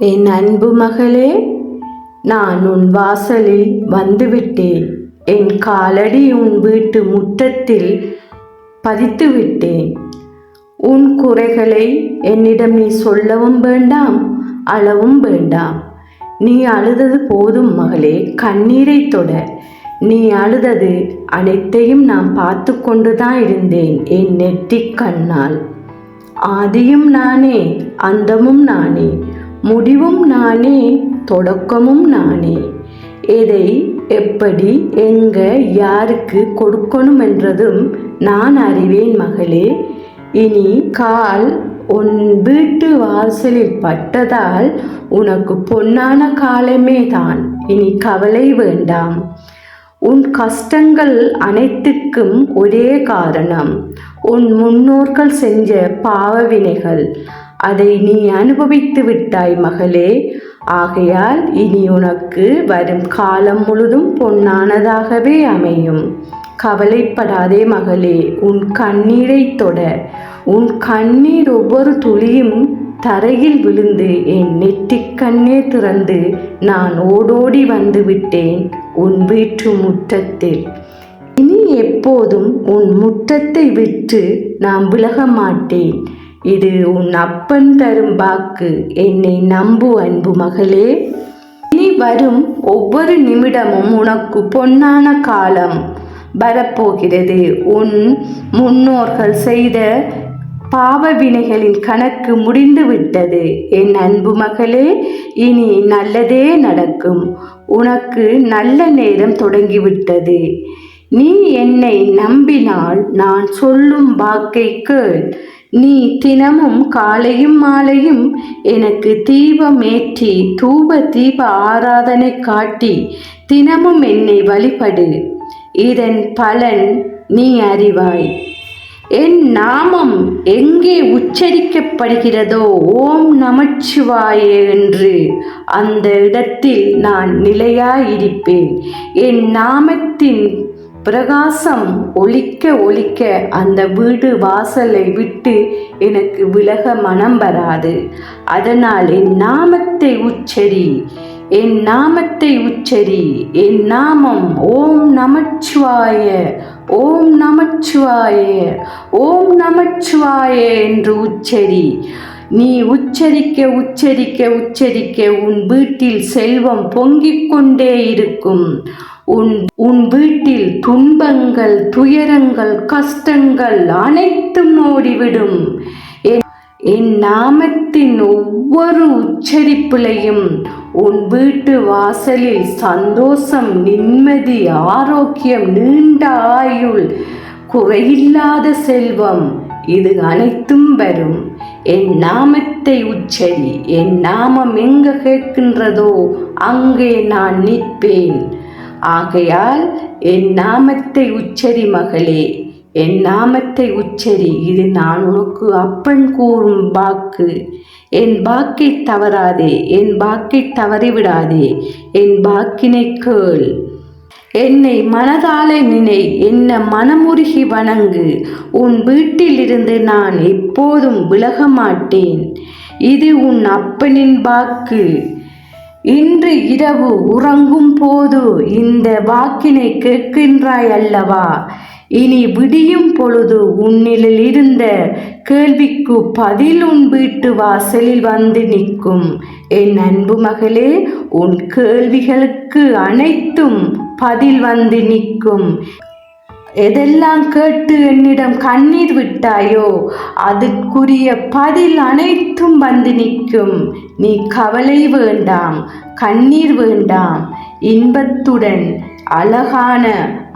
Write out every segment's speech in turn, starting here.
என் அன்பு மகளே, நான் உன் வாசலில் வந்துவிட்டேன். என் காலடி உன் வீட்டு முற்றத்தில் பதித்து விட்டேன். உன் குறைகளை என்னிடம் நீ சொல்லவும் வேண்டாம், அழவும் வேண்டாம். நீ அழுதது போதும் மகளே, கண்ணீரை தொட. நீ அழுதது அனைத்தையும் நான் பார்த்து கொண்டுதான் இருந்தேன் என் நெற்றிக் கண்ணால். ஆதியும் நானே, அந்தமும் நானே, முடிவும் நானே, தொடக்கமும் நானே. எதை எப்படி எங்க யாருக்கு கொடுக்கணும் என்றதும் நான் அறிவேன் மகளே. இனி கால் உன் வீட்டு வாசலில் பட்டதால் உனக்கு பொன்னான காலமே தான். இனி கவலை வேண்டாம். உன் கஷ்டங்கள் அனைத்துக்கும் ஒரே காரணம், உன் முன்னோர்கள் செஞ்ச பாவவினைகள். அதை நீ அனுபவித்து விட்டாய் மகளே. ஆகையால் இனி உனக்கு வரும் காலம் முழுதும் பொன்னானதாகவே அமையும். கவலைப்படாதே மகளே, உன் கண்ணீரை தொட. உன் கண்ணீர் ஒவ்வொரு துளியும் தரையில் விழுந்து என் நெற்றிக் கண்ணே திறந்து நான் ஓடோடி வந்து விட்டேன் உன் வீட்டு முற்றத்தில். இனி எப்போதும் உன் முற்றத்தை விட்டு நான் விலக மாட்டேன். இது உன் அப்பன் தரும் வாக்கு. என்னை நம்பு அன்பு மகளே. இனி வரும் ஒவ்வொரு நிமிடமும் உனக்கு பொன்னான காலம் வரப்போகிறது. உன் முன்னோர்கள் செய்த பாவ வினைகளின் கணக்கு முடிந்து விட்டது என் அன்பு மகளே. இனி நல்லதே நடக்கும். உனக்கு நல்ல நேரம் தொடங்கிவிட்டது. நீ என்னை நம்பினால் நான் சொல்லும் வாக்கை கேள். நீ தினமும் காலையும் மாலையும் எனக்கு தீபம் ஏற்றி தூப தீப ஆராதனை காட்டி தினமும் என்னை வழிபடு. இதன் பலன் நீ அறிவாய். என் நாமம் எங்கே உச்சரிக்கப்படுகிறதோ ஓம் நமச்சிவாய என்று அந்த இடத்தில் நான் நிலையாயிருப்பேன். என் நாமத்தின் பிரகாசம் ஒலிக்க ஒலிக்க அந்த வீடு வாசலை விட்டு எனக்கு விலக மனம் வராது. அதனால் என் நாமத்தை உச்சரி, என் நாமத்தை உச்சரி. என் நாமம் ஓம் நமச்சிவாய, ஓம் நமச்சிவாய, ஓம் நமச்சிவாய என்று உச்சரி. நீ உச்சரிக்க உச்சரிக்க உச்சரிக்க உன் வீட்டில் செல்வம் பொங்கிக் கொண்டே இருக்கும். உன் வீட்டில் துன்பங்கள், துயரங்கள், கஷ்டங்கள் அனைத்தும் ஓடிவிடும். என் நாமத்தின் ஒவ்வொரு உச்சரிப்பிலையும் உன் வீட்டு வாசலில் சந்தோஷம், நிம்மதி, ஆரோக்கியம், நீண்ட ஆயுள், குறையில்லாத செல்வம், இது அனைத்தும் வரும். என் நாமத்தை உச்சரி. என் நாமம் எங்க கேட்கின்றதோ அங்கே நான் நிற்பேன். ஆகையால் என் நாமத்தை உச்சரி மகளே, என் நாமத்தை உச்சரி. இது நான் உனக்கு அப்பன் கூறும் வாக்கு. என் வாக்கை தவறாதே, என் வாக்கை தவறிவிடாதே. என் வாக்கினை கேள். என்னை மனதாலே நினை, என்ன மனமுருகி வணங்கு. உன் வீட்டில் இருந்து நான் எப்போதும் விலக மாட்டேன். இது உன் அப்பனின் வாக்கு. இன்று இரவு உறங்கும் போது இந்த வாக்கினை கேட்கின்றாய் அல்லவா? இனி விடியும் பொழுது உன்னில் இருந்த கேள்விக்கு பதில் உன் வீட்டு வாசலில் வந்து நிற்கும். என் அன்பு மகளே, உன் கேள்விகளுக்கு அனைத்தும் பதில் வந்து நிற்கும். எதெல்லாம் கேட்டு என்னிடம் கண்ணீர் விட்டாயோ அதற்குரிய பதில் அனைத்தும் வந்து நிற்கும். நீ கவலை வேண்டாம், கண்ணீர் வேண்டாம். இன்பத்துடன், அழகான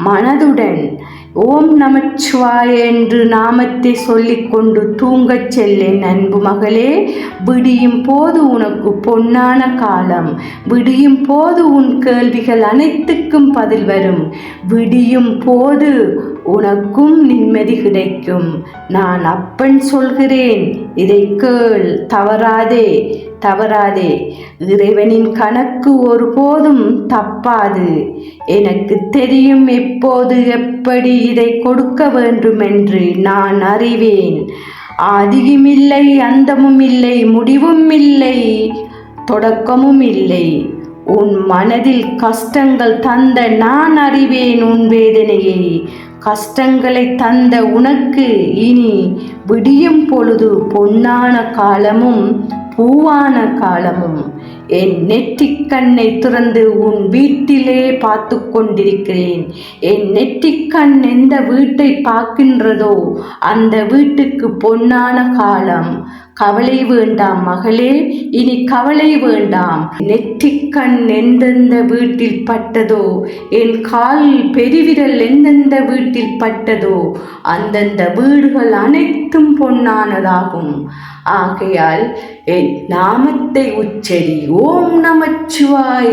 மனதுடன் ஓம் நமச்சிவாய என்று நாமத்தை சொல்லிக்கொண்டு தூங்கச் செல்லேன் அன்பு மகளே. விடியும் போது உனக்கு பொன்னான காலம். விடியும் போது உன் கேள்விகள் அனைத்துக்கும் பதில் வரும். விடியும் போது உனக்கும் நிம்மதி கிடைக்கும். நான் அப்பன் சொல்கிறேன், இதை கேள். தவறாதே, தவறாதே. இறைவனின் கணக்கு ஒருபோதும் தப்பாது. எனக்கு தெரியும் எப்போது எப்படி இதை கொடுக்க வேண்டும் என்று நான் அறிவேன். ஆதியும் இல்லை, அந்தமும் இல்லை, முடிவும் இல்லை. தொடக்கமும் இல்லை. உன் மனதில் கஷ்டங்கள் தந்த நான் அறிவேன் உன் வேதனையை. கஷ்டங்களை தந்த உனக்கு இனி விடியும் பொழுது பொன்னான காலமும் பூவான காலமும். என் நெற்றிக் கண்ணை திறந்து உன் வீட்டிலே பார்த்து கொண்டிருக்கிறேன். என் நெற்றிக் கண் எந்த வீட்டை பார்க்கின்றதோ அந்த வீட்டுக்கு பொன்னான காலம். கவலை வேண்டாம் மகளே, இனி கவலை வேண்டாம். நெற்றிக் கண் எந்தெந்த வீட்டில் பட்டதோ, என் கால் பெருவிரல் எந்தெந்த வீட்டில் பட்டதோ அந்தந்த வீடுகள் அனைத்தும் பொன்னானதாகும். ஆகையால் என் நாமத்தை உச்சரி. ஓம் நமச்சிவாய,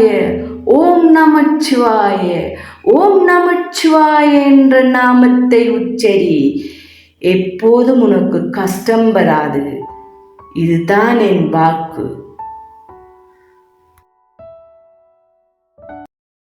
ஓம் நமச்சிவாய, ஓம் நமச்சிவாய என்ற நாமத்தை உச்சரி. எப்போதும் உனக்கு கஷ்டம் வராது. இதுதான் என் வாக்கு.